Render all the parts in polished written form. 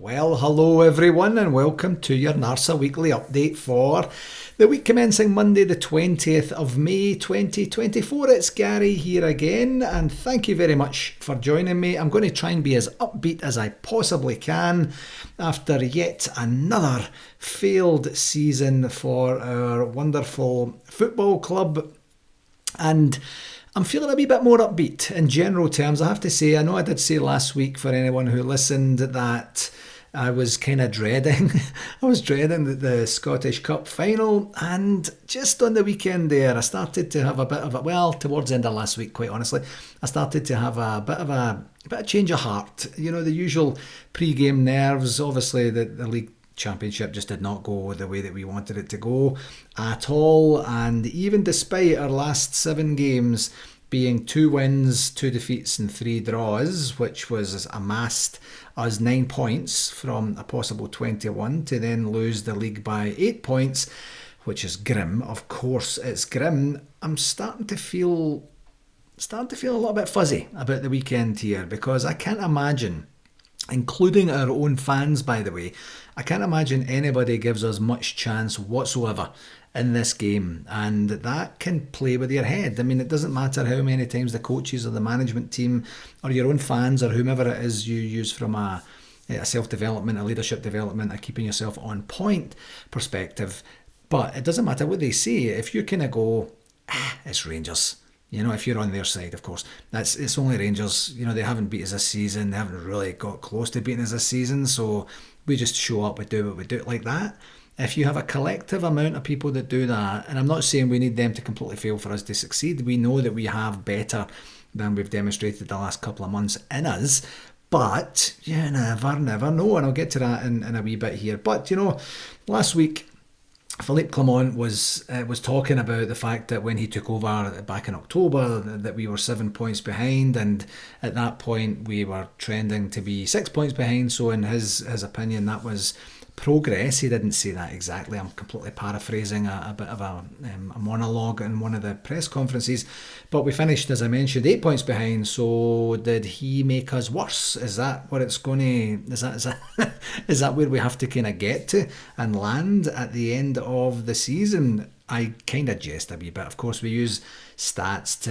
Well, hello everyone and welcome to your NARSA weekly update for the week commencing Monday the 20th of May 2024. It's Gary here again and thank you very much for joining me. I'm going to try and be as upbeat as I possibly can after yet another failed season for our wonderful football club, and I'm feeling a wee bit more upbeat in general terms. I have to say, I know I did say last week for anyone who listened that I was kind of dreading, the Scottish Cup final, and just on the weekend there, I started to have a bit of a, well, towards the end of last week, quite honestly, I started to have a bit of change of heart. You know, the usual pre-game nerves. Obviously, the league championship just did not go the way that we wanted it to go at all, and even despite our last 7 games being 2 wins, 2 defeats and 3 draws, which was amassed us 9 points from a possible 21 to then lose the league by 8 points, which is grim. Of course it's grim. I'm starting to feel a little bit fuzzy about the weekend here, because I can't imagine, including our own fans by the way, I can't imagine anybody gives us much chance whatsoever in this game, and that can play with your head. I mean, it doesn't matter how many times the coaches or the management team or your own fans or whomever it is you use from a self-development, a leadership development, a keeping yourself on point perspective, but it doesn't matter what they say. If you kind of go, it's Rangers, you know, if you're on their side, of course, it's only Rangers. You know, they haven't beat us this season. They haven't really got close to beating us this season. So we just show up, we do what we do, like that. If you have a collective amount of people that do that, and I'm not saying we need them to completely fail for us to succeed. We know that we have better than we've demonstrated the last couple of months in us. But you never know. And I'll get to that in a wee bit here. But, you know, last week, Philippe Clement was talking about the fact that when he took over back in October that we were 7 points behind, and at that point we were trending to be 6 points behind. So in his opinion, that was progress. He didn't say that exactly. I'm completely paraphrasing a bit of a monologue in one of the press conferences. But we finished, as I mentioned, 8 points behind. So did he make us worse? Is that what it's going to? Is that where we have to kind of get to and land at the end of the season? I kind of jest a wee bit. Of course, we use stats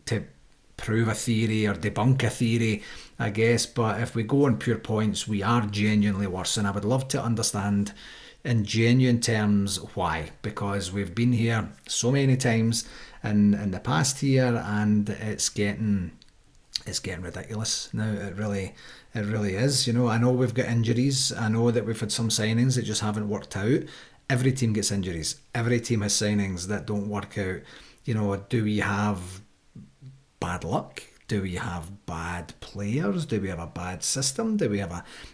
to prove a theory or debunk a theory, I guess, but if we go on pure points, we are genuinely worse, and I would love to understand in genuine terms why, because we've been here so many times in the past year, and it's getting ridiculous now. It really is. You know, I know we've got injuries. I know that we've had some signings that just haven't worked out. Every team gets injuries. Every team has signings that don't work out. You know, do we have bad luck? Do we have bad players? Do we have a bad system?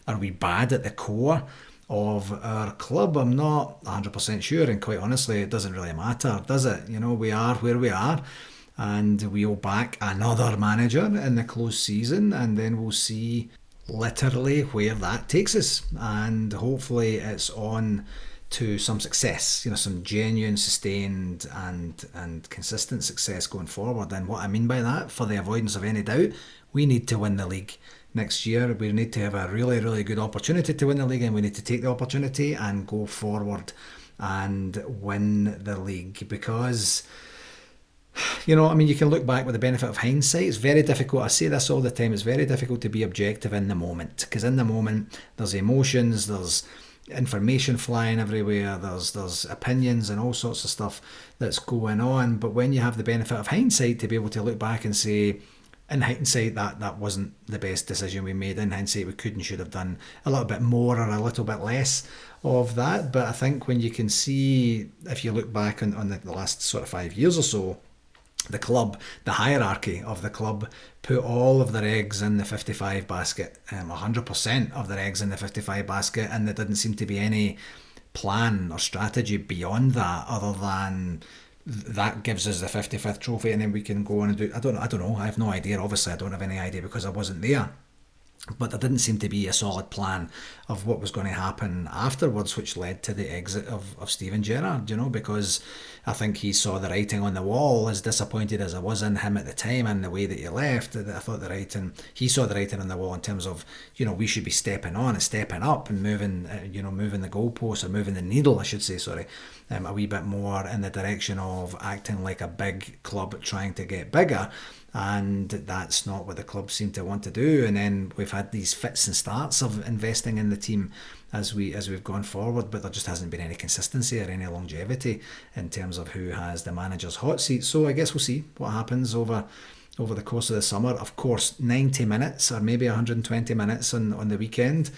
Are we bad at the core of our club? I'm not 100% sure, and quite honestly, it doesn't really matter, does it? You know, we are where we are, and we'll back another manager in the close season, and then we'll see literally where that takes us, and hopefully it's on to some success, you know, some genuine, sustained and consistent success going forward. And what I mean by that, for the avoidance of any doubt, we need to win the league next year. We need to have a really, really good opportunity to win the league, and we need to take the opportunity and go forward and win the league. Because, you know, I mean, you can look back with the benefit of hindsight. It's very difficult. I say this all the time. It's very difficult to be objective in the moment, because in the moment there's emotions, there's information flying everywhere, there's opinions and all sorts of stuff that's going on. But when you have the benefit of hindsight, to be able to look back and say, in hindsight, that wasn't the best decision we made. In hindsight, we could and should have done a little bit more or a little bit less of that. But I think when you can see, if you look back on the last sort of 5 years or so, the club, the hierarchy of the club, put all of their eggs in the 55 basket, 100% of their eggs in the 55 basket, and there didn't seem to be any plan or strategy beyond that, other than that gives us the 55th trophy, and then we can go on and do. I don't know. I have no idea. Obviously, I don't have any idea because I wasn't there. But there didn't seem to be a solid plan of what was going to happen afterwards, which led to the exit of Steven Gerrard, because I think he saw the writing on the wall. As disappointed as I was in him at the time and the way that he left, I thought he saw the writing on the wall in terms of, we should be stepping on and stepping up and moving, moving the goalposts, or moving the needle, I should say, sorry, a wee bit more in the direction of acting like a big club trying to get bigger. And that's not what the club seem to want to do. And then we've had these fits and starts of investing in the team as we've gone forward, but there just hasn't been any consistency or any longevity in terms of who has the manager's hot seat. So I guess we'll see what happens over the course of the summer. Of course, 90 minutes or maybe 120 minutes on the weekend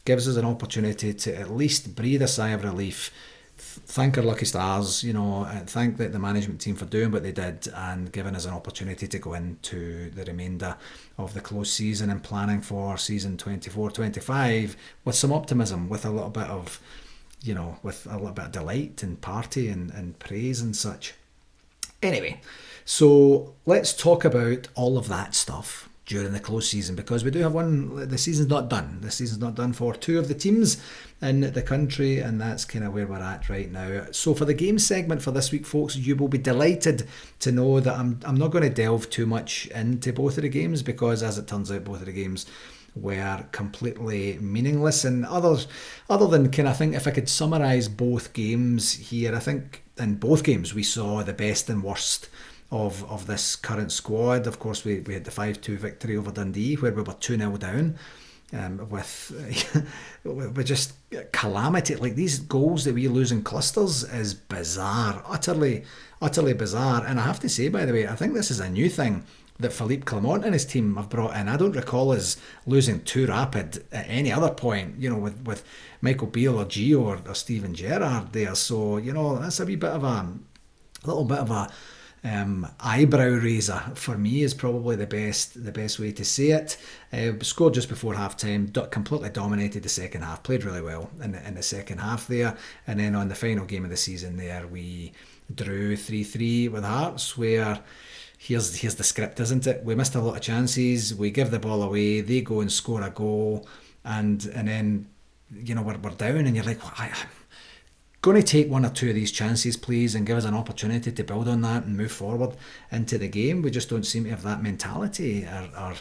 gives us an opportunity to at least breathe a sigh of relief, thank our lucky stars, and thank the management team for doing what they did and giving us an opportunity to go into the remainder of the close season and planning for season 24-25 with some optimism, with a little bit of, with a little bit of delight and party and praise and such. Anyway, so let's talk about all of that stuff during the close season, because we do have the season's not done. The season's not done for two of the teams in the country, and that's kind of where we're at right now. So for the game segment for this week, folks, you will be delighted to know that I'm not going to delve too much into both of the games, because as it turns out, both of the games were completely meaningless. And other than kind of, think if I could summarise both games here, I think in both games we saw the best and worst of this current squad. Of course, we had the 5-2 victory over Dundee, where we were 2-0 down, with just calamity. Like, these goals that we lose in clusters is bizarre, utterly bizarre. And I have to say, by the way, I think this is a new thing that Philippe Clement and his team have brought in. I don't recall us losing too rapid at any other point, with Michael Beale or Gio or Steven Gerrard there. So, that's a little bit of a eyebrow raiser for me, is probably the best way to say it. Scored just before half time, completely dominated the second half, played really well in the second half there, and then on the final game of the season there we drew 3-3 with Hearts, where here's the script, isn't it? We missed a lot of chances, we give the ball away, they go and score a goal, and then we're down, and you're like, well, going to take one or two of these chances, please, and give us an opportunity to build on that and move forward into the game. We just don't seem to have that mentality or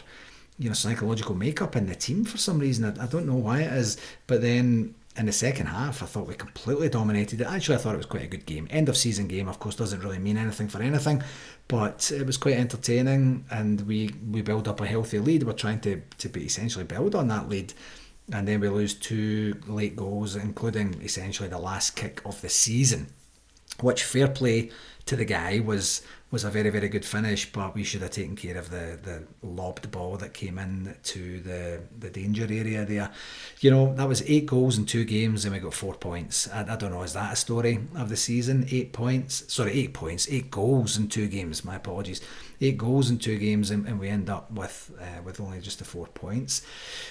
psychological makeup in the team for some reason. I don't know why it is. But then in the second half, I thought we completely dominated it. Actually, I thought it was quite a good game. End of season game, of course, doesn't really mean anything for anything, but it was quite entertaining, and we build up a healthy lead. We're trying to essentially build on that lead. And then we lose 2 late goals, including essentially the last kick of the season, which, fair play to the guy, was a very, very good finish, but we should have taken care of the lobbed ball that came in to the danger area there. That was 8 goals in 2 games and we got 4 points. I don't know, is that a story of the season? 8 goals in 2 games, my apologies. 8 goals in 2 games, and we end up with only just the 4 points.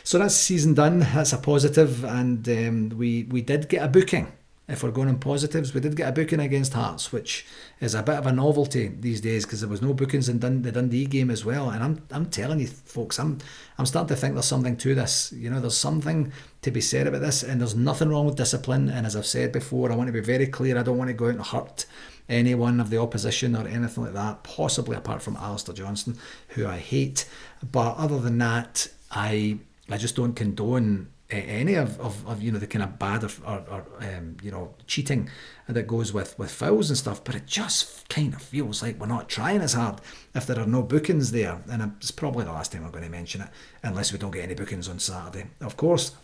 So that's the season done. That's a positive, and we did get a booking. If we're going on positives, we did get a booking against Hearts, which is a bit of a novelty these days, because there was no bookings in the Dundee game as well. And I'm telling you, folks, I'm starting to think there's something to this. There's something to be said about this, and there's nothing wrong with discipline. And as I've said before, I want to be very clear. I don't want to go out and hurt anyone of the opposition or anything like that, possibly apart from Alistair Johnston, who I hate. But other than that, I just don't condone any of the kind of bad or cheating that goes with fouls and stuff. But it just kind of feels like we're not trying as hard if there are no bookings there, and it's probably the last time I'm going to mention it, unless we don't get any bookings on Saturday, of course.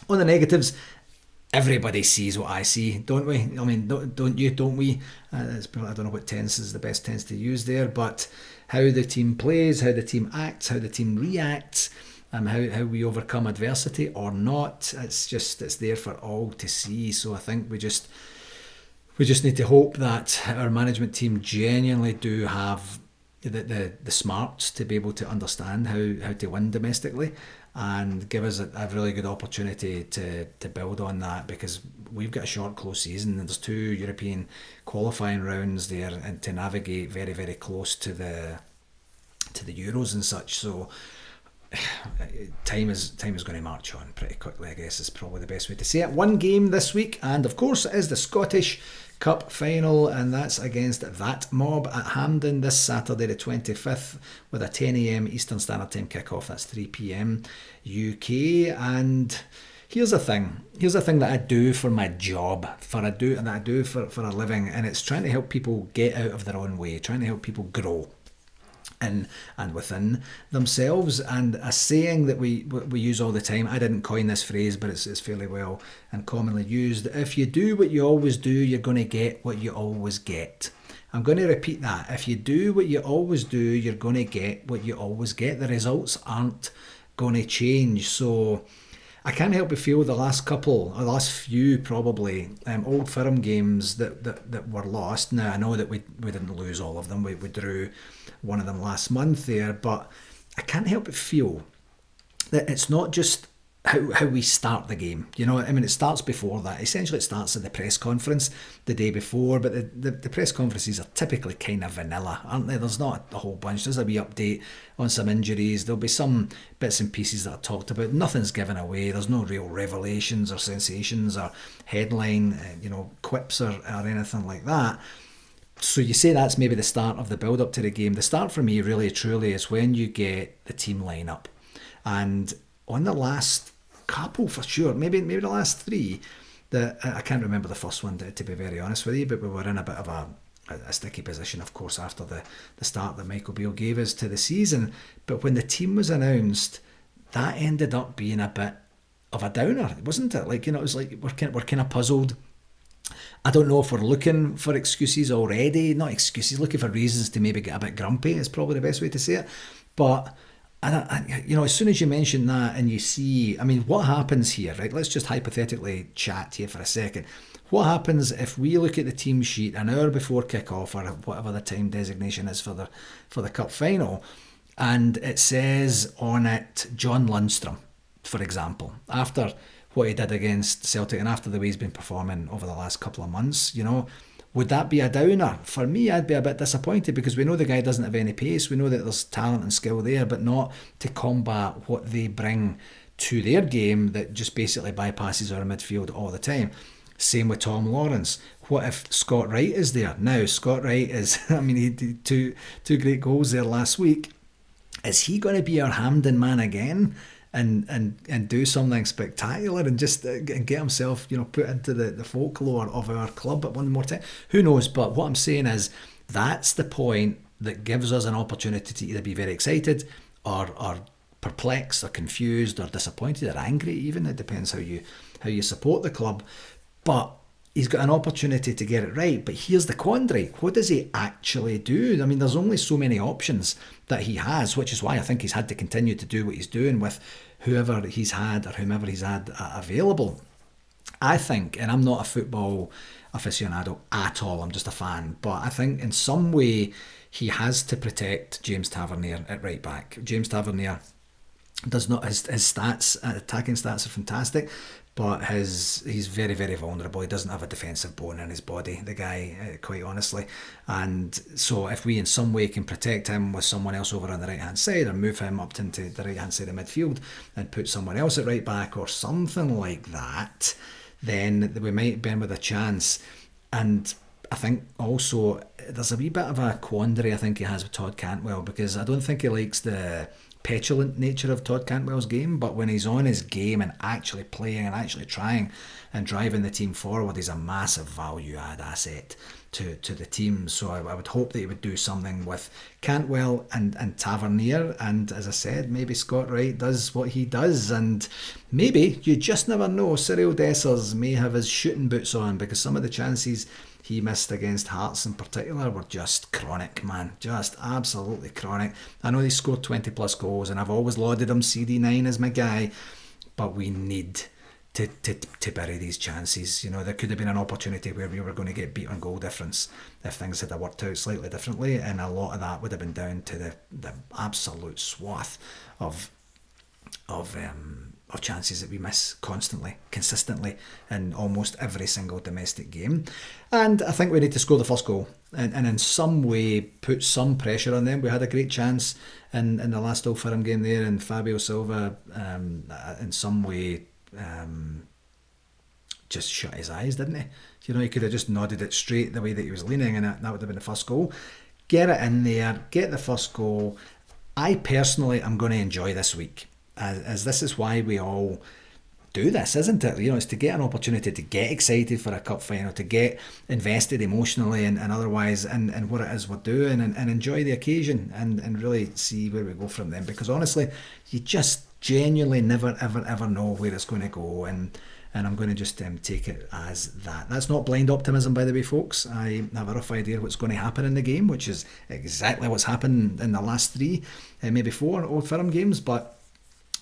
On the negatives, everybody sees what I see, don't we? I mean, don't you? Don't we? I don't know what tense is the best tense to use there, but how the team plays, how the team acts, how the team reacts, how we overcome adversity or not, it's there for all to see. So I think we just need to hope that our management team genuinely do have the smarts to be able to understand how to win domestically, and give us a really good opportunity to build on that, because we've got a short close season and there's 2 European qualifying rounds there, and to navigate very, very close to the Euros and such. So time is going to march on pretty quickly, I guess is probably the best way to say it. One game this week, and of course it is the Scottish Cup final, and that's against that mob at Hampden this Saturday the 25th with a 10 a.m. Eastern Standard Time kickoff. That's 3 p.m. UK. And here's the thing that I do for my job, that I do for a living, and it's trying to help people get out of their own way, trying to help people grow in and within themselves. And a saying that we use all the time, I didn't coin this phrase, but it's fairly well and commonly used: if you do what you always do, you're going to get what you always get. I'm going to repeat that. If you do what you always do, you're going to get what you always get. The results aren't going to change. So I can't help but feel the last few probably, Old Firm games that were lost. Now, I know that we didn't lose all of them. We drew one of them last month there, but I can't help but feel that it's not just how we start the game. You know, I mean, it starts before that. Essentially, it starts at the press conference the day before, but the press conferences are typically kind of vanilla, aren't they? There's not a whole bunch. There's a wee update on some injuries. There'll be some bits and pieces that are talked about. Nothing's given away. There's no real revelations or sensations or headline, quips or anything like that. So you say that's maybe the start of the build-up to the game. The start for me, really, truly, is when you get the team lineup. And on the last couple, for sure, maybe the last three, I can't remember the first one, to be very honest with you, but we were in a bit of a sticky position, of course, after the start that Michael Beale gave us to the season. But when the team was announced, that ended up being a bit of a downer, wasn't it? Like, it was like we're kind of puzzled. I don't know if we're looking for excuses already. Not excuses, looking for reasons to maybe get a bit grumpy is probably the best way to say it. But as soon as you mention that and you see, I mean, what happens here, right? Let's just hypothetically chat here for a second. What happens if we look at the team sheet an hour before kickoff, or whatever the time designation is for the cup final, and it says on it John Lundstrom, for example, after what he did against Celtic and after the way he's been performing over the last couple of months, would that be a downer? For me, I'd be a bit disappointed, because we know the guy doesn't have any pace. We know that there's talent and skill there, but not to combat what they bring to their game that just basically bypasses our midfield all the time. Same with Tom Lawrence. What if Scott Wright is there? Now, Scott Wright is, he did two great goals there last week. Is he going to be our Hampden man again? And do something spectacular and just get himself, put into the folklore of our club at one more time? Who knows? But what I'm saying is, that's the point that gives us an opportunity to either be very excited or perplexed or confused or disappointed or angry even. It depends how you support the club. But he's got an opportunity to get it right. But here's the quandary. What does he actually do? I mean, there's only so many options that he has, which is why I think he's had to continue to do what he's doing with whoever he's had available. I think, and I'm not a football aficionado at all, I'm just a fan, but I think in some way he has to protect James Tavernier at right back. James Tavernier does not, his stats, attacking stats are fantastic, but he's very, very vulnerable. He doesn't have a defensive bone in his body, the guy, quite honestly. And so if we in some way can protect him with someone else over on the right-hand side, or move him up into the right-hand side of midfield and put someone else at right back or something like that, then we might be in with a chance. And I think also there's a wee bit of a quandary I think he has with Todd Cantwell, because I don't think he likes the petulant nature of Todd Cantwell's game, but when he's on his game and actually playing and actually trying and driving the team forward, he's a massive value add asset to the team. So I would hope that he would do something with Cantwell and Tavernier, and as I said, maybe Scott Wright does what he does, and maybe, you just never know, Cyril Dessers may have his shooting boots on, because some of the chances he missed against Hearts in particular were just chronic, man. Just absolutely chronic. I know he scored 20 plus goals, and I've always lauded him. CD9 is my guy, but we need to bury these chances. There could have been an opportunity where we were going to get beat on goal difference if things had worked out slightly differently, and a lot of that would have been down to the absolute swath of of chances that we miss constantly, consistently in almost every single domestic game. And I think we need to score the first goal and in some way put some pressure on them. We had a great chance in the last Old Firm game there, and Fabio Silva in some way just shut his eyes, didn't he? You know, he could have just nodded it straight the way that he was leaning, and that would have been the first goal. Get it in there, get the first goal. I personally am going to enjoy this week, as this is why we all do this, isn't it? You know, it's to get an opportunity to get excited for a cup final, to get invested emotionally and otherwise in what it is we're doing, and enjoy the occasion and really see where we go from then. Because honestly, you just genuinely never ever know where it's going to go, and I'm going to just take it as that. That's not blind optimism, by the way, folks. I have a rough idea what's going to happen in the game, which is exactly what's happened in the last 3, maybe 4 Old Firm games, but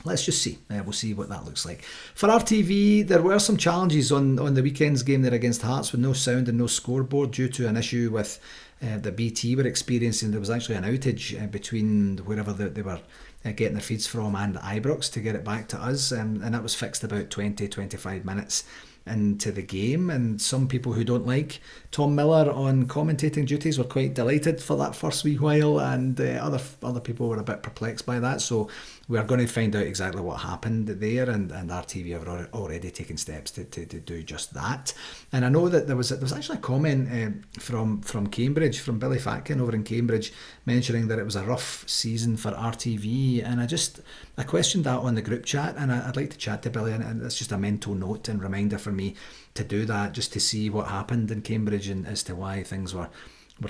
let's just see. We'll see what that looks like. For RTV, there were some challenges on the weekend's game there against Hearts with no sound and no scoreboard due to an issue with the BT were experiencing. There was actually an outage between wherever they were getting their feeds from and Ibrox to get it back to us, and that was fixed about 20-25 minutes into the game. And some people who don't like Tom Miller on commentating duties were quite delighted for that first wee while, and other people were a bit perplexed by that. So we are going to find out exactly what happened there, and RTV have already taken steps to do just that. And I know that there was actually a comment from Cambridge, from Billy Fatkin over in Cambridge, mentioning that it was a rough season for RTV, and I questioned that on the group chat, and I'd like to chat to Billy, and it's just a mental note and reminder for me to do that, just to see what happened in Cambridge and as to why things were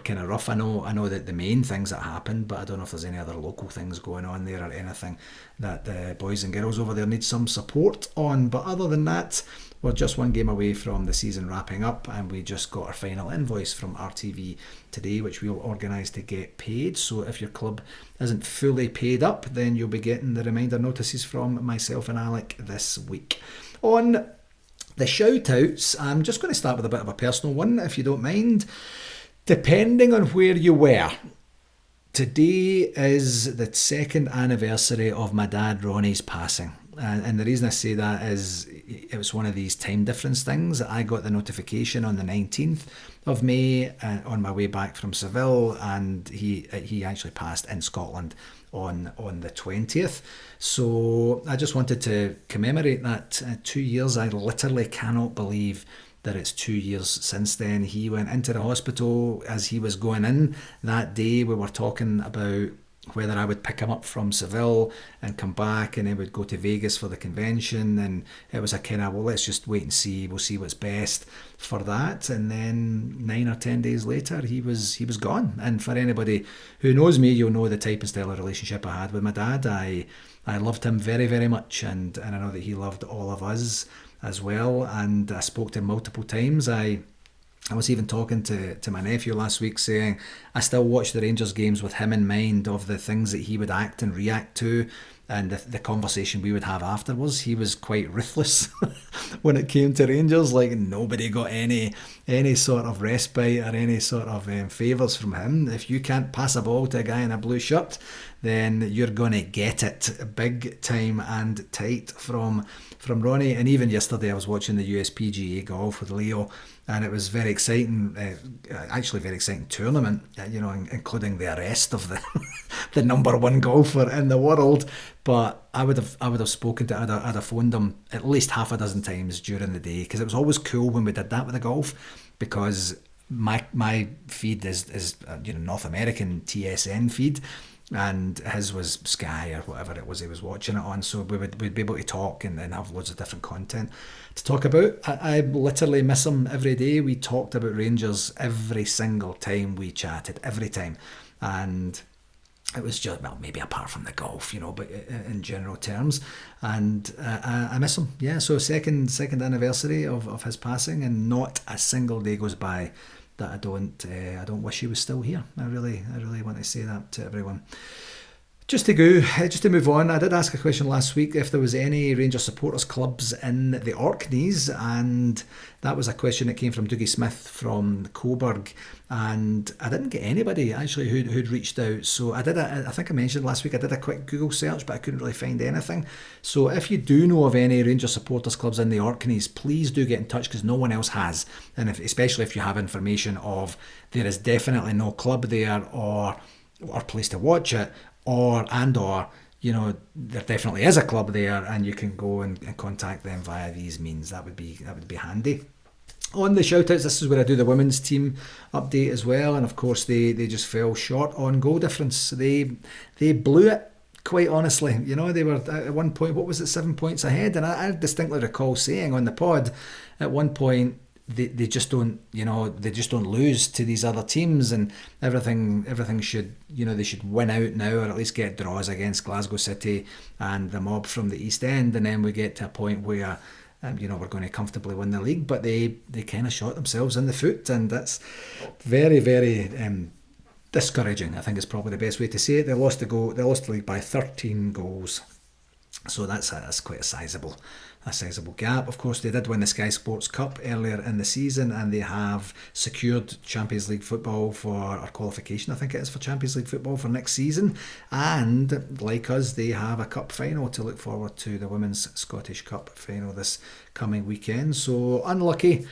kind of rough. I know that the main things that happened, but I don't know if there's any other local things going on there or anything that the boys and girls over there need some support on. But other than that, we're just one game away from the season wrapping up, and we just got our final invoice from RTV today, which we'll organise to get paid. So if your club isn't fully paid up, then you'll be getting the reminder notices from myself and Alec this week. On the shout outs, I'm just going to start with a bit of a personal one, if you don't mind. Depending on where you were, today is the 2nd anniversary of my dad Ronnie's passing. And the reason I say that is it was one of these time difference things. I got the notification on the 19th of May on my way back from Seville, and he actually passed in Scotland on the 20th. So I just wanted to commemorate that 2 years. I literally cannot believe that it's 2 years since then. He went into the hospital as he was going in that day. We were talking about whether I would pick him up from Seville and come back, and then we'd go to Vegas for the convention, and it was a kind of, well, let's just wait and see, we'll see what's best for that. And then 9 or 10 days later he was gone. And for anybody who knows me, you'll know the type and style of relationship I had with my dad. I loved him very, very much, and I know that he loved all of us as well, and I spoke to him multiple times. I was even talking to my nephew last week, saying I still watch the Rangers games with him in mind, of the things that he would act and react to, and the conversation we would have afterwards. He was quite ruthless when it came to Rangers. Like, nobody got any sort of respite or any sort of favours from him. If you can't pass a ball to a guy in a blue shirt, then you're going to get it big time and tight from Ronnie. And even yesterday I was watching the USPGA golf with Leo, and it was very exciting, actually very exciting tournament, including the arrest of the number one golfer in the world. But I would have spoken to, I'd have phoned him at least half a dozen times during the day, because it was always cool when we did that with the golf, because my feed is North American TSN feed, and his was Sky or whatever it was he was watching it on. So we'd be able to talk and have loads of different content to talk about. I literally miss him every day. We talked about Rangers every single time we chatted, every time. And it was just, well, maybe apart from the golf, but in general terms. And I miss him. Yeah, so second anniversary of his passing, and not a single day goes by that I don't wish he was still here. I really want to say that to everyone. Just to move on, I did ask a question last week if there was any Rangers supporters clubs in the Orkneys, and that was a question that came from Dougie Smith from Coburg, and I didn't get anybody actually who'd reached out. So I think I mentioned last week I did a quick Google search, but I couldn't really find anything. So if you do know of any Rangers supporters clubs in the Orkneys, please do get in touch, because no one else has, and especially if you have information of there is definitely no club there or place to watch it, or there definitely is a club there and you can go and contact them via these means. That would be handy. On the shout-outs, this is where I do the women's team update as well, and of course they just fell short on goal difference. They blew it, quite honestly. They were at one point, what was it, 7 points ahead, and I distinctly recall saying on the pod at one point, they just don't lose to these other teams, and everything should, they should win out now, or at least get draws against Glasgow City and the mob from the East End, and then we get to a point where we're going to comfortably win the league. But they kind of shot themselves in the foot, and that's very, very discouraging, I think is probably the best way to say it. They lost the league by 13 goals, so that's quite a sizable gap. Of course, they did win the Sky Sports Cup earlier in the season, and they have secured Champions League football or qualification, I think it is, for Champions League football for next season. And like us, they have a cup final to look forward to, the Women's Scottish Cup final this coming weekend. So unlucky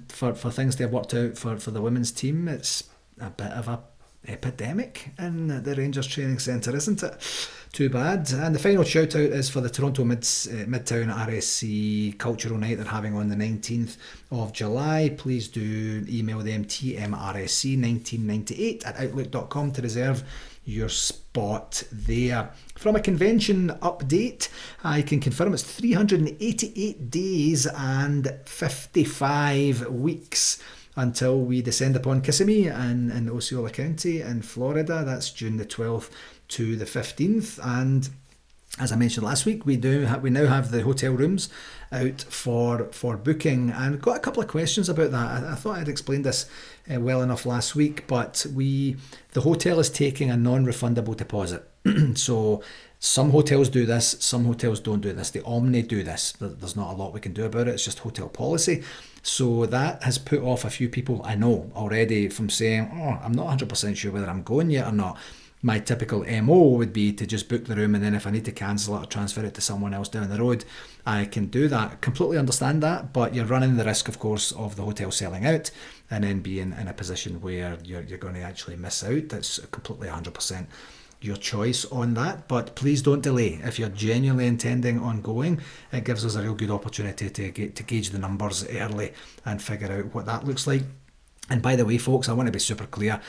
for things to have worked out for the women's team. It's a bit of a epidemic in the Rangers training centre, isn't it? Too bad. And the final shout out is for the Toronto Midtown RSC Cultural Night they're having on the 19th of July. Please do email them tmrsc1998@outlook.com to reserve your spot there. From a convention update, I can confirm it's 388 days and 55 weeks until we descend upon Kissimmee in Osceola County in Florida. That's June the 12th to the 15th. And as I mentioned last week, we now have the hotel rooms out for booking, and got a couple of questions about that. I thought I'd explained this well enough last week, but the hotel is taking a non-refundable deposit. So some hotels do this, some hotels don't do this. The Omni do this. There's not a lot we can do about it. It's just hotel policy. So that has put off a few people I know already from saying, I'm not 100% sure whether I'm going yet or not. My typical MO would be to just book the room, and then if I need to cancel it or transfer it to someone else down the road, I can do that. Completely understand that, but you're running the risk, of course, of the hotel selling out and then being in a position where you're going to actually miss out. That's completely 100% your choice on that, but please don't delay. If you're genuinely intending on going, it gives us a real good opportunity to gauge the numbers early and figure out what that looks like. And by the way, folks, I want to be super clear.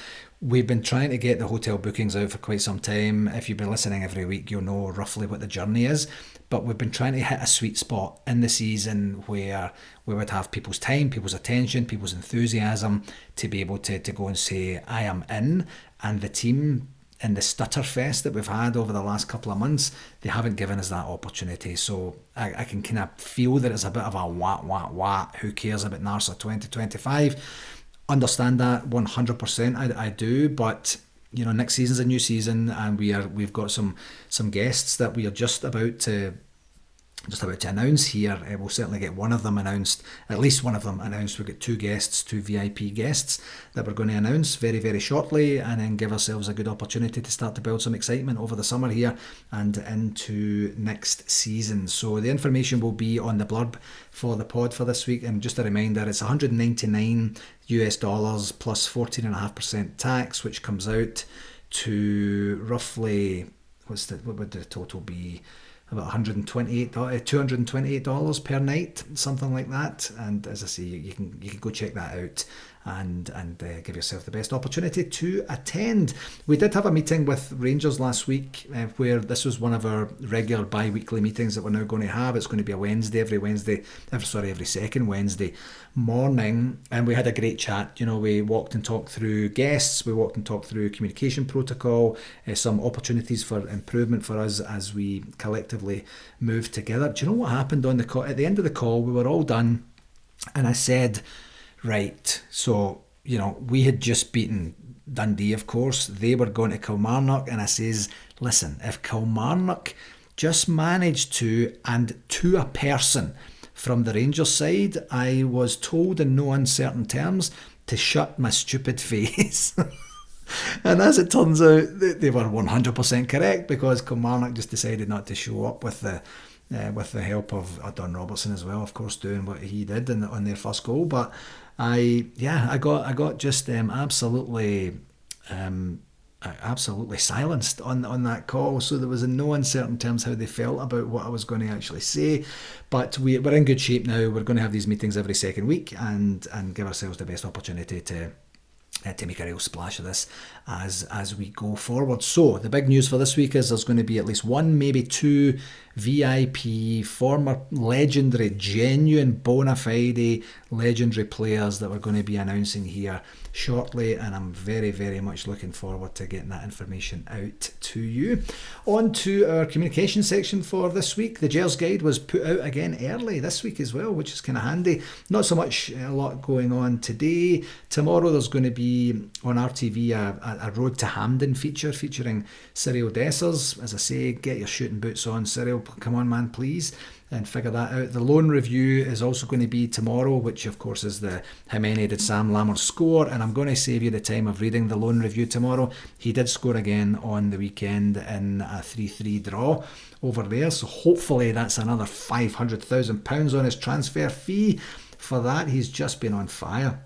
We've been trying to get the hotel bookings out for quite some time. If you've been listening every week, you'll know roughly what the journey is. But we've been trying to hit a sweet spot in the season where we would have people's time, people's attention, people's enthusiasm to be able to go and say, I am in. And the team in the Stutterfest that we've had over the last couple of months, they haven't given us that opportunity. So I can kind of feel that it's a bit of a what, who cares about NARSA 2025? Understand that 100%, I do, but next season's a new season, and we've got some guests that we are just about to announce here. We'll certainly get one of them announced, at least one of them announced. We've got two VIP guests that we're going to announce very, very shortly, and then give ourselves a good opportunity to start to build some excitement over the summer here and into next season. So the information will be on the blurb for the pod for this week. And just a reminder, it's $199 plus 14.5% tax, which comes out to roughly, what would the total be? About $228 per night, something like that. And as I say, you can go check that out and give yourself the best opportunity to attend. We did have a meeting with Rangers last week where this was one of our regular bi-weekly meetings that we're now going to have. It's going to be a Wednesday, every second Wednesday morning, and we had a great chat. We walked and talked through guests, we walked and talked through communication protocol, some opportunities for improvement for us as we collectively move together. Do you know what happened on the call? At the end of the call, we were all done, and I said, right, so we had just beaten Dundee, of course. They were going to Kilmarnock, and I says, listen, if Kilmarnock just managed to, and to a person from the Rangers side, I was told in no uncertain terms to shut my stupid face. And as it turns out, they were 100% correct, because Kilmarnock just decided not to show up with the help of Don Robertson as well, of course, doing what he did on their first goal. But I got just absolutely silenced on that call, so there was in no uncertain terms how they felt about what I was going to actually say. But we're in good shape now. We're going to have these meetings every second week and give ourselves the best opportunity to make a real splash of this as we go forward. So the big news for this week is there's going to be at least one, maybe two VIP, former legendary, genuine, bona fide legendary players that we're going to be announcing here shortly, and I'm very, very much looking forward to getting that information out to you. On to our communication section for this week. The Gers Guide was put out again early this week as well, which is kind of handy. Not so much a lot going on today. Tomorrow there's going to be on RTV a Road to Hampden feature featuring Cyril Dessers. As I say, get your shooting boots on, Cyril, come on man, please, and figure that out. The loan review is also going to be tomorrow, which of course is the how many did Sam Lammer score, and I'm going to save you the time of reading the loan review tomorrow. He did score again on the weekend in a 3-3 draw over there, so hopefully that's another £500,000 on his transfer fee. For that, he's just been on fire.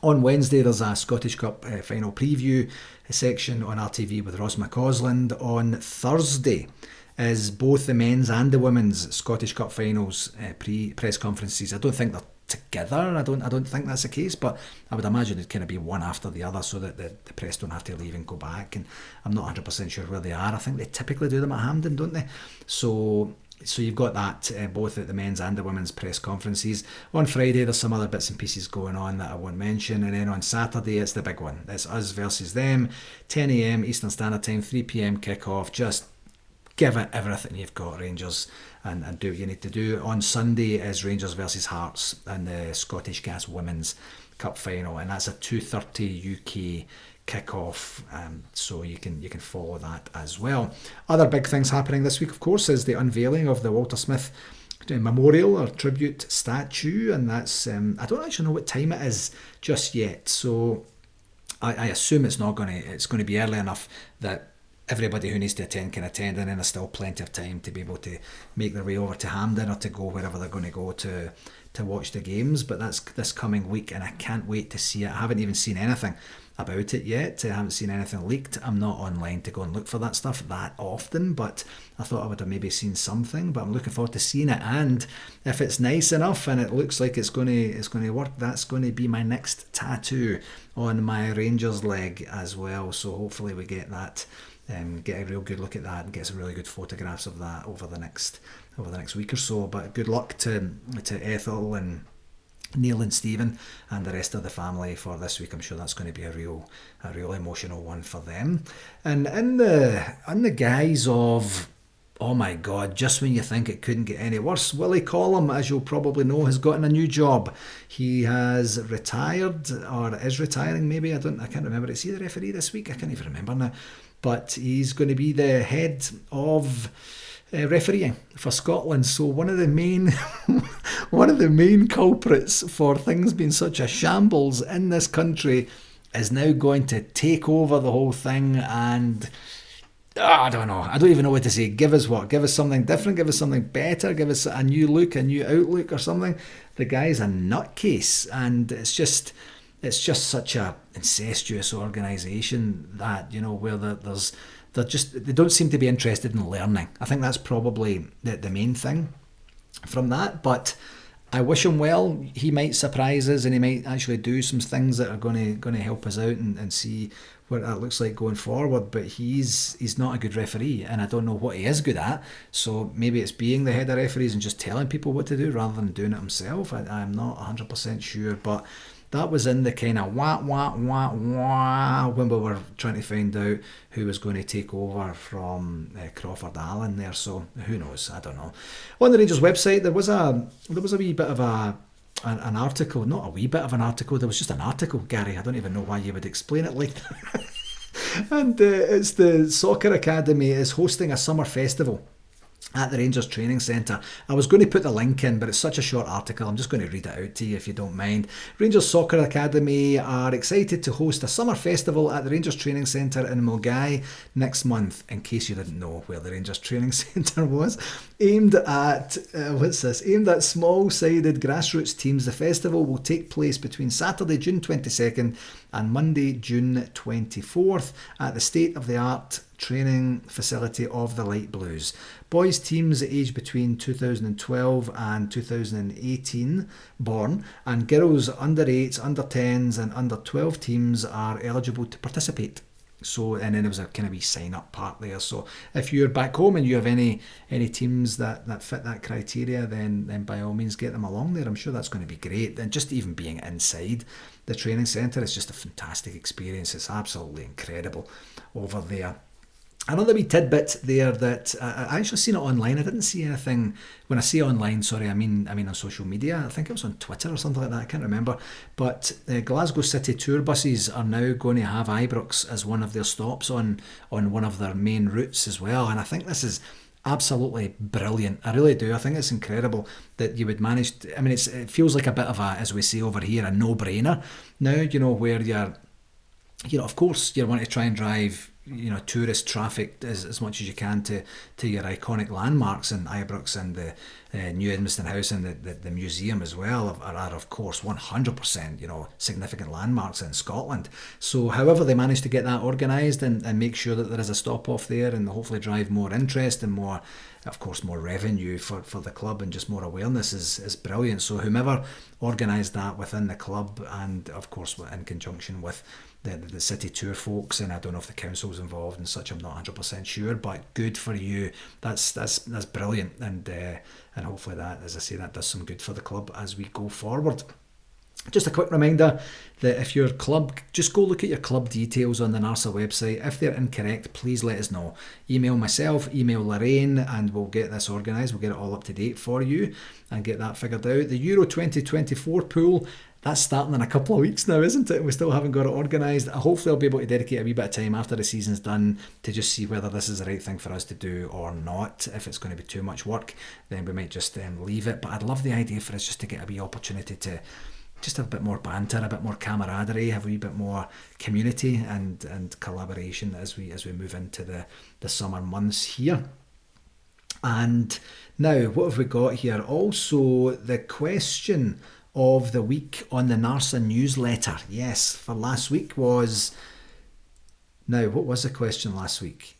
On Wednesday, there's a Scottish Cup final preview section on RTV with Ross McCausland. On Thursday is both the men's and the women's Scottish Cup finals press conferences. I don't think they're together. I don't think that's the case, but I would imagine it'd kind of be one after the other, so that the press don't have to leave and go back. And I'm not 100% sure where they are. I think they typically do them at Hampden, don't they? So you've got that both at the men's and the women's press conferences. On Friday there's some other bits and pieces going on that I won't mention, and then on Saturday it's the big one. It's us versus them, 10 a.m. Eastern Standard Time, 3 p.m. kick-off. Just give it everything you've got, Rangers, and do what you need to do. On Sunday is Rangers versus Hearts and the Scottish Gas Women's Cup final, and that's a 2:30 UK kick-off, so you can follow that as well. Other big things happening this week, of course, is the unveiling of the Walter Smith memorial or tribute statue, and that's I don't actually know what time it is just yet, so I assume it's going to be early enough that everybody who needs to attend can attend, and then there's still plenty of time to be able to make their way over to Hampden or to go wherever they're going to go to watch the games. But that's this coming week, and I can't wait to see it. I haven't even seen anything about it yet. I haven't seen anything leaked. I'm not online to go and look for that stuff that often, but I thought I would have maybe seen something. But I'm looking forward to seeing it, and if it's nice enough and it looks like it's going to work, that's going to be my next tattoo on my Rangers leg as well. So hopefully we get that. Get a real good look at that and get some really good photographs of that over the next week or so. But good luck to Ethel and Neil and Stephen and the rest of the family for this week. I'm sure that's going to be a real emotional one for them. And in the guise of, oh my God, just when you think it couldn't get any worse, Willie Collum, as you'll probably know, has gotten a new job. He has retired, or is retiring maybe, I can't remember. Is he the referee this week? I can't even remember now. But he's going to be the head of refereeing for Scotland. So one of the main culprits for things being such a shambles in this country is now going to take over the whole thing, and I don't know. I don't even know what to say. Give us what? Give us something different. Give us something better. Give us a new look, a new outlook, or something. The guy's a nutcase, and it's just such a incestuous organisation that, where they don't seem to be interested in learning. I think that's probably the main thing from that. But I wish him well. He might surprise us, and he might actually do some things that are going to help us out and see what that looks like going forward. But he's not a good referee, and I don't know what he is good at. So maybe it's being the head of referees and just telling people what to do rather than doing it himself. I'm not 100% sure, but that was in the kind of wah when we were trying to find out who was going to take over from Crawford Allen there. So who knows? I don't know. On the Rangers website, there was a wee bit of a an article, not a wee bit of an article, there was just an article, Gary. I don't even know why you would explain it like that. And it's the Soccer Academy is hosting a summer festival at the Rangers Training Centre. I was going to put the link in, but it's such a short article, I'm just going to read it out to you if you don't mind. Rangers Soccer Academy are excited to host a summer festival at the Rangers Training Centre in Milngavie next month, in case you didn't know where the Rangers Training Centre was. Aimed at small-sided grassroots teams, the festival will take place between Saturday, June 22nd and Monday, June 24th at the state-of-the-art training facility of the Light Blues. Boys teams aged between 2012 and 2018 born, and girls under 8s, under 10s and under 12 teams are eligible to participate. So, and then there was a kind of wee sign-up part there. So if you're back home and you have any teams that fit that criteria, then by all means get them along there. I'm sure that's going to be great. And just even being inside the training centre is just a fantastic experience. It's absolutely incredible over there. Another wee tidbit there that I actually seen it online. I didn't see anything. When I say online, sorry, I mean on social media. I think it was on Twitter or something like that. I can't remember. But Glasgow City tour buses are now going to have Ibrox as one of their stops on one of their main routes as well. And I think this is absolutely brilliant. I really do. I think it's incredible that you would manage to, it feels like a bit of a, as we say over here, a no-brainer now, where you're, of course, you want to try and drive tourist traffic as much as you can to your iconic landmarks, and Ibrox and the New Edmiston House and the museum as well are of course 100% significant landmarks in Scotland. So however they manage to get that organised and make sure that there is a stop off there, and hopefully drive more interest and more revenue for the club and just more awareness is brilliant. So whomever organised that within the club, and of course in conjunction with the city tour folks, and I don't know if the council's involved and such, I'm not 100% sure, but good for you. That's brilliant, and hopefully that, as I say, that does some good for the club as we go forward. Just a quick reminder that if your club, just go look at your club details on the NARSA website. If they're incorrect, please let us know. Email myself, email Lorraine, and we'll get this organised. We'll get it all up to date for you and get that figured out. The Euro 2024 pool, that's starting in a couple of weeks now, isn't it? We still haven't got it organised. Hopefully I'll be able to dedicate a wee bit of time after the season's done to just see whether this is the right thing for us to do or not. If it's going to be too much work, then we might just leave it. But I'd love the idea for us just to get a wee opportunity to just have a bit more banter, a bit more camaraderie, have a wee bit more community and collaboration as we move into the summer months here. And now, what have we got here? Also, the question of the week on the NARSA Newsletter. Yes, for last week was... Now, what was the question last week?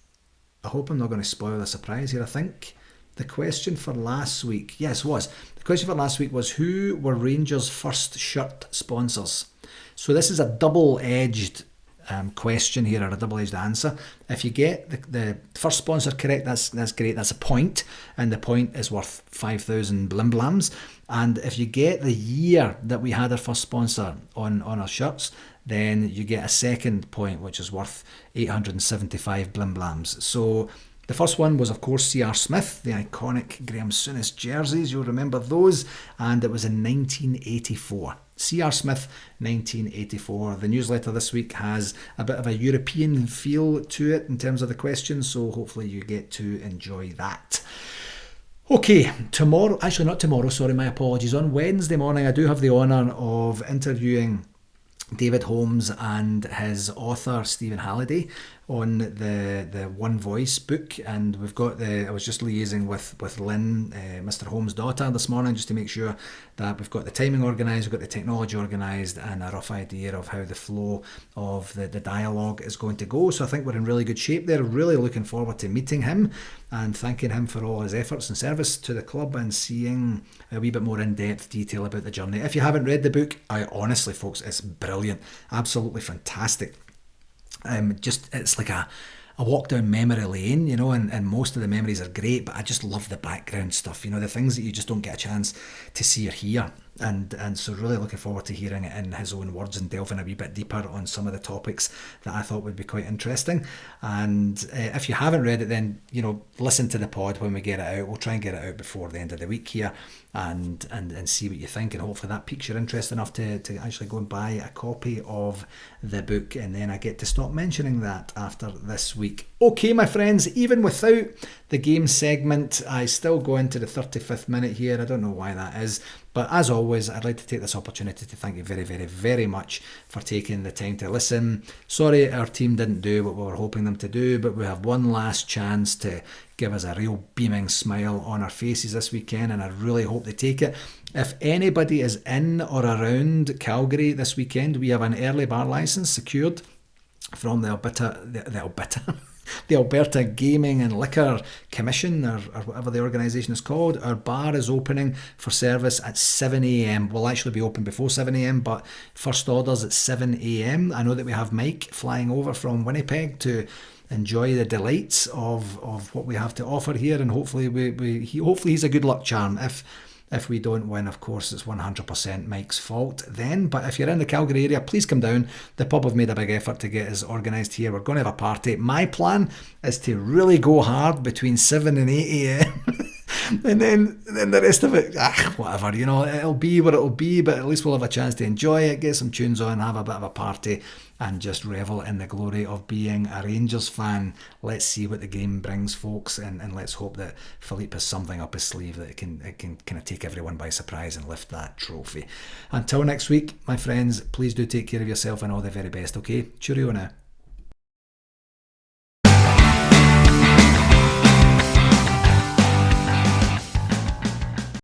I hope I'm not going to spoil the surprise here. I think the question for last week, yes, was. The question for last week was, who were Rangers' first shirt sponsors? So this is a double-edged question here, or a double-edged answer. If you get the first sponsor correct, that's great. That's a point, and the point is worth 5,000 blimblams. And if you get the year that we had our first sponsor on our shirts, then you get a second point, which is worth 875 blimblams. So the first one was, of course, C.R. Smith, the iconic Graham Souness jerseys. You'll remember those. And it was in 1984. C.R. Smith, 1984. The newsletter this week has a bit of a European feel to it in terms of the questions, so hopefully you get to enjoy that. Okay, my apologies. On Wednesday morning, I do have the honour of interviewing David Holmes and his author Stephen Halliday on the One Voice book, and we've got I was just liaising with Lynn, Mr. Holmes' daughter, this morning, just to make sure that we've got the timing organised, we've got the technology organised, and a rough idea of how the flow of the dialogue is going to go. So I think we're in really good shape there. Really looking forward to meeting him and thanking him for all his efforts and service to the club, and seeing a wee bit more in-depth detail about the journey. If you haven't read the book, honestly, folks, it's brilliant, absolutely fantastic. It's like a a walk down memory lane, you know, and most of the memories are great, but I just love the background stuff, you know, the things that you just don't get a chance to see or hear. And so really looking forward to hearing it in his own words and delving a wee bit deeper on some of the topics that I thought would be quite interesting. And if you haven't read it, then, you know, listen to the pod when we get it out. We'll try and get it out before the end of the week here, and see what you think, and hopefully that piques your interest enough to actually go and buy a copy of the book, and then I get to stop mentioning that after this week. Okay, my friends, even without the game segment, I still go into the 35th minute here. I don't know why that is, but as always, I'd like to take this opportunity to thank you very, very, very much for taking the time to listen. Sorry our team didn't do what we were hoping them to do, but we have one last chance to give us a real beaming smile on our faces this weekend, and I really hope they take it. If anybody is in or around Calgary this weekend, we have an early bar licence secured from the Alberta Gaming and Liquor Commission, or whatever the organisation is called. Our bar is opening for service at 7 a.m. We'll actually be open before 7 a.m, but first orders at 7 a.m. I know that we have Mike flying over from Winnipeg to enjoy the delights of what we have to offer here, and hopefully hopefully he's a good luck charm. If we don't win, of course, it's 100% Mike's fault then. But if you're in the Calgary area, please come down. The pub have made a big effort to get us organised here. We're going to have a party. My plan is to really go hard between 7 and 8 a.m. and then the rest of it, whatever, you know, it'll be what it'll be, but at least we'll have a chance to enjoy it, get some tunes on, have a bit of a party, and just revel in the glory of being a Rangers fan. Let's see what the game brings, folks, and let's hope that Philippe has something up his sleeve that it can kind of take everyone by surprise and lift that trophy. Until next week, my friends, please do take care of yourself and all the very best, okay? Cheerio now.